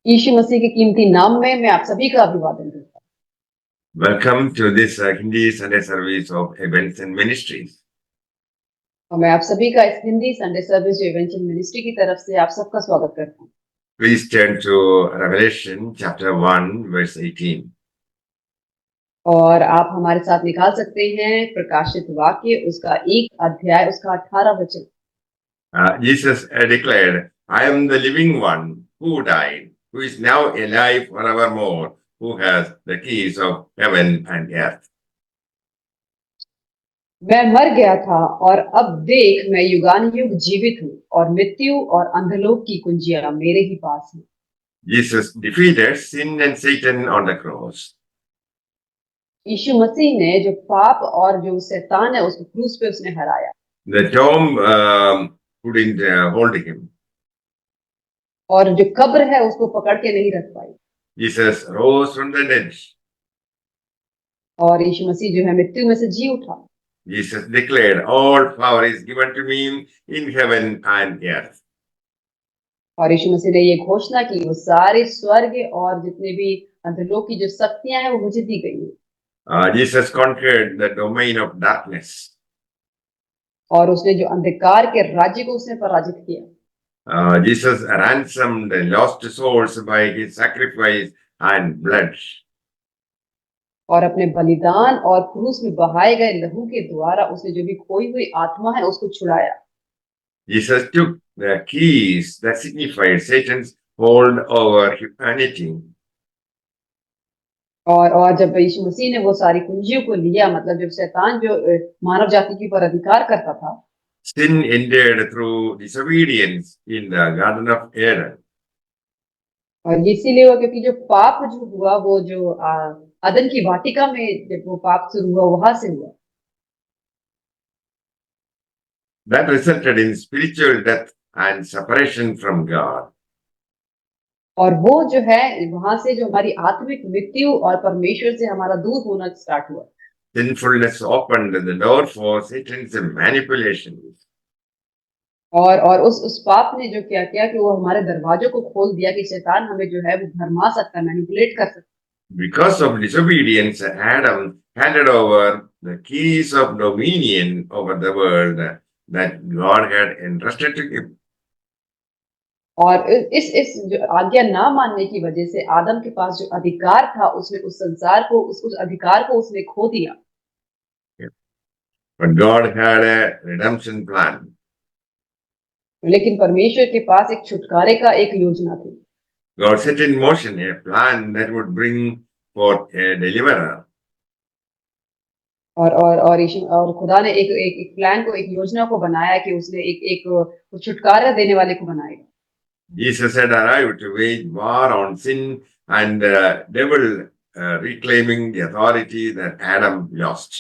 यीशु मसीह के कीमती नाम में मैं आप सभी का अभिवादन करता हूँ। Welcome to this Hindi Sunday service of Events and Ministries. और मैं आप सभी का इस हिंदी संडे सर्विस जो इवेंचुअल मिनिस्ट्री की तरफ से आप सबका स्वागत करता हूँ। Please turn to Revelation chapter 1 verse 18. और आप हमारे साथ निकाल सकते हैं प्रकाशित वाक्य उसका 1 अध्याय उसका 18 वचन। Jesus declared, I am the living one who died, who is now alive forevermore, who has the keys of heaven and earth. मैं मर गया था और अब देख मैं युगानुयुग जीवित हूँ और मृत्यु और अंधलोक की कुंजियां मेरे ही पास हैं। Jesus defeated sin and Satan on the cross. यीशु मसीह ने जो पाप और जो शैतान है उसको क्रूस पे उसने हराया The tomb couldn't hold him. और जो कब्र है उसको पकड़ के नहीं रख पाई Jesus rose from the dead. और यीशु मसीह जो है मृत्यु में से जी उठा। Jesus declared, all power is given to me in heaven and earth. और यीशु मसीह ने ये घोषणा की वो सारे स्वर्ग और जितने भी अधोलोक की जो शक्तियां हैं वो मुझे दी गई है। Jesus conquered the domain of darkness. और उसने जो अंधकार के राज्य को उसने पराजित किया। Jesus ransomed the lost souls by his sacrifice and blood. और अपने बलिदान और क्रूस में बहाए गए लहू के द्वारा उसने जो भी खोई हुई आत्मा है उसको छुड़ाया। Jesus took the keys that signified Satan's hold over humanity. और जब यीशु मसीह ने वो सारी कुंजियों को लिया मतलब जब शैतान जो मानव जाति के ऊपर अधिकार करता था। Sin ended through disobedience in the Garden of Eden. और ये इसीलिए हुआ क्योंकि जो पाप जो हुआ वो जो अदन की वाटिका में जब वो पाप शुरू हुआ वहां से हुआ। That resulted in spiritual death and separation from God. और वो जो है वहां से जो हमारी आत्मिक मृत्यु और परमेश्वर से हमारा दूर होना स्टार्ट हुआ। Sinfulness opened the door for Satan's manipulations. और उस पाप ने जो क्या किया कि वो हमारे दरवाजों को खोल दिया कि शैतान हमें जो है वो भरमा सकता है, मैनिपुलेट कर सकता Because of disobedience, Adam handed over the keys of dominion over the world that God had entrusted to him. है। और इस जो आज्ञा ना मानने की वजह से आदम के पास जो अधिकार था उसने उस संसार को उस अधिकार को उसने खो दिया। But God had a redemption plan. लेकिन परमेश्वर के पास एक छुटकारे का एक योजना थी। God set in motion a plan that would bring forth a deliverer. और खुदा ने एक प्लान को एक योजना को बनाया कि उसने एक छुटकारा देने वाले को बनाएगा। Jesus had arrived to wage war on sin and the devil, reclaiming the authority that Adam lost.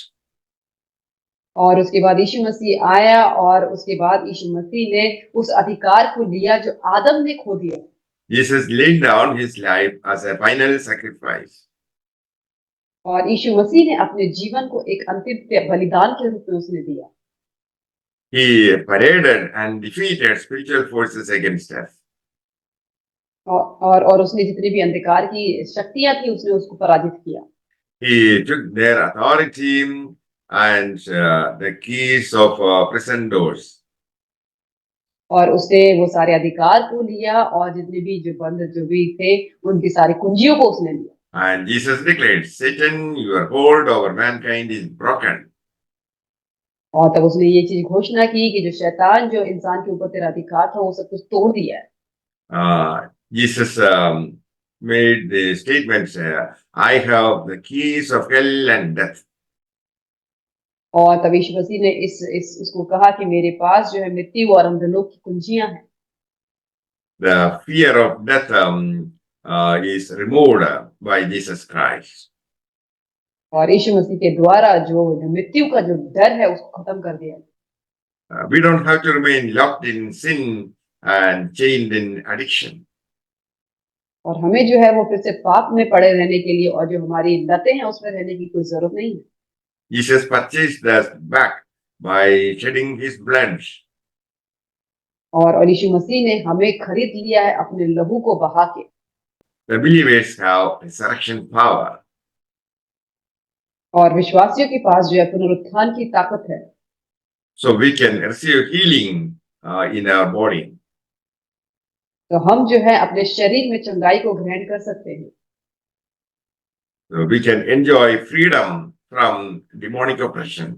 और उसके बाद यीशु मसीह आया और उसके बाद यीशु मसीह ने उस अधिकार को लिया जो आदम ने खो दिया। Jesus laid down his life as a final sacrifice. और यीशु मसीह ने अपने जीवन को एक अंतिम बलिदान के रूप में उसने दिया। He paraded and defeated spiritual forces against us. और उसने जितनी भी अंधकार की शक्तियां थी उसने उसको पराजित किया। He took their authority and the keys of prison doors. और उसने वो सारे अधिकार को लिया और जितने भी जो बंद जो भी थे उनकी सारी कुंजियों को उसने लिया। And Jesus declared, Satan, your hold over mankind is broken. और तब उसने ये चीज घोषणा की कि जो शैतान जो इंसान के ऊपर तेरा अधिकार था वो सब कुछ तोड़ दिया है। Jesus made the statements, I have the keys of hell and death. और तब यीशु मसीह ने इस उसको कहा कि मेरे पास जो है मृत्यु और अंधलोक की कुंजियां हैं। The fear of death is removed by Jesus Christ. और यीशु मसीह के द्वारा जो मृत्यु का जो डर है उसको खत्म कर दिया। We don't have to remain locked in sin and chained in addiction. और हमें जो है वो फिर से पाप में पड़े रहने के लिए और जो हमारी लतें हैं उसमें रहने की कोई जरूरत नहीं है। Jesus purchased us back by shedding his blood. और यीशु मसीह ने हमें खरीद लिया है अपने लहू को बहा के। The believers have resurrection power. और विश्वासियों के पास जो है पुनरुत्थान की ताकत है, So we can receive healing in our body. तो हम जो है अपने शरीर में चंगाई को ग्रहण कर सकते हैं So we can enjoy freedom from demonic oppression.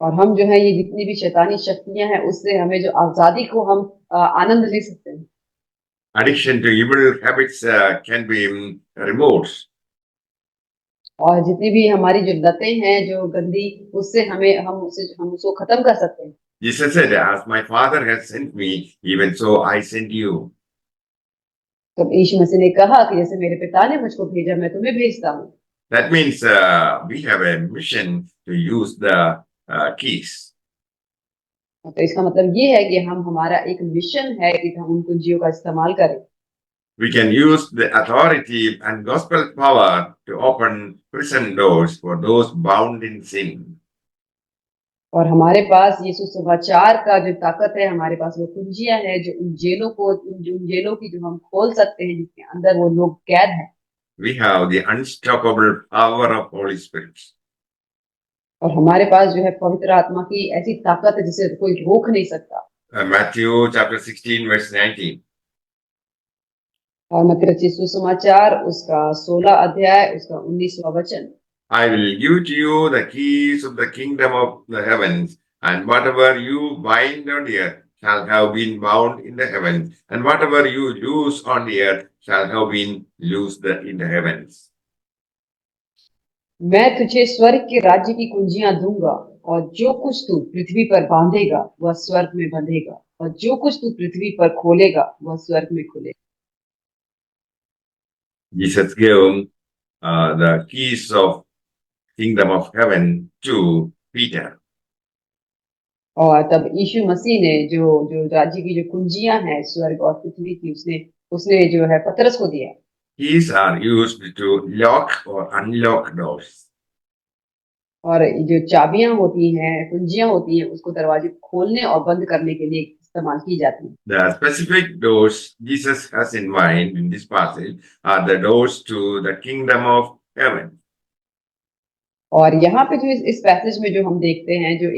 और हम जो है ये जितनी भी शैतानी शक्तियां हैं उससे हमें जो आजादी को हम आनंद ले सकते हैं Addiction to evil habits can be removed. और जितनी भी हमारी जो लतें हैं जो गंदी उससे हम उसको खत्म कर सकते हैं Jesus said, as my Father has sent me, even so I send you. तो यीशु मसीह ने कहा कि जैसे मेरे पिता ने मुझको भेजा मैं तुम्हें भेजता हूँ That means we have a mission to use the keys. तो इसका मतलब ये है कि हमारा एक मिशन है कि हम उन कुंजियों का इस्तेमाल करें We can use the authority and gospel power to open prison doors for those bound in sin. और हमारे पास यीशु समाचार का जो ताकत है हमारे पास वो कुंजियां हैं जो उन जेलों की जो हम खोल सकते हैं जिसके अंदर वो लोग कैद हैं We have the unstoppable power of Holy Spirit. और हमारे पास जो है पवित्र आत्मा की ऐसी ताकत है जिसे कोई रोक नहीं सकता Matthew chapter 16 verse 19. और मत्ती रचित सुसमाचार उसका 16 अध्याय उसका 19वां वचन I will give to you the keys of the kingdom of the heavens, and whatever you bind on the earth shall have been bound in the heavens, and whatever you loose on the earth shall have been loosed in the heavens. मैं तुझे स्वर्ग के राज्य की कुंजियां दूंगा और जो कुछ तू पृथ्वी पर बांधेगा वह स्वर्ग में बंधेगा और जो कुछ तू पृथ्वी पर खोलेगा वह स्वर्ग में खुलेगा Jesus gave the keys of kingdom of heaven to Peter. और तब यीशु मसीह ने जो जो राज्य की जो कुंजियां हैं स्वर्ग और पृथ्वी की उसने उसने जो है पतरस को दिया Keys are used to lock or unlock doors. और जो चाबियां होती हैं कुंजियां होती हैं उसको दरवाजे खोलने और बंद करने के लिए इस्तेमाल की जाती हैं The specific doors Jesus has in mind in this passage are the doors to the kingdom of heaven. और यहाँ पे जो इस पैसेज में जो हम देखते हैं जो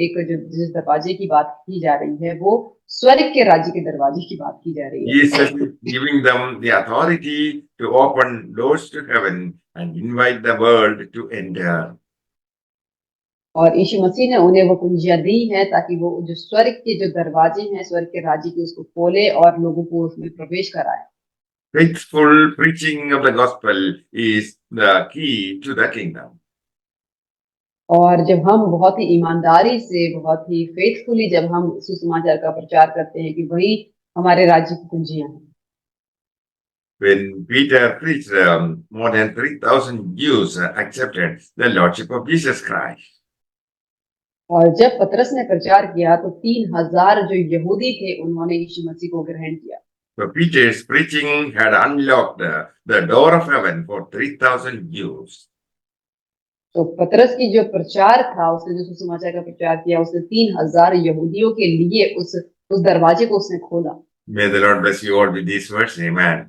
जिस दरवाजे की बात की जा रही है वो स्वर्ग के राज्य के दरवाजे की बात की जा रही है Jesus is giving them the authority to open doors to heaven and invite the world to enter. और यीशु मसीह ने उन्हें वो कुंजियां दी हैं ताकि वो जो स्वर्ग के जो दरवाजे हैं स्वर्ग के राज्य के उसको खोले और लोगों को उसमें प्रवेश कराए Faithful preaching of the gospel is the key to the kingdom. और जब हम बहुत ही ईमानदारी से बहुत ही फेथफुली जब हम सुसमाचार का प्रचार करते हैं कि वही हमारे राज्य की कुंजियां हैं When Peter preached, more than 3,000 Jews accepted the Lordship of Jesus Christ. और जब पतरस ने प्रचार किया तो 3000 जो यहूदी थे उन्होंने यीशु मसीह को ग्रहण किया So Peter's preaching had unlocked the door of heaven for 3,000 Jews. तो पतरस की जो प्रचार था उसने जो सुसमाचार का प्रचार किया उसने 3000 यहूदियों के लिए उस दरवाजे को उसने खोला May the Lord bless you all with these words. Amen.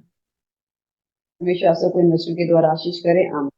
हमेशा सबको इन वचनों के द्वारा आशीष करे आमीन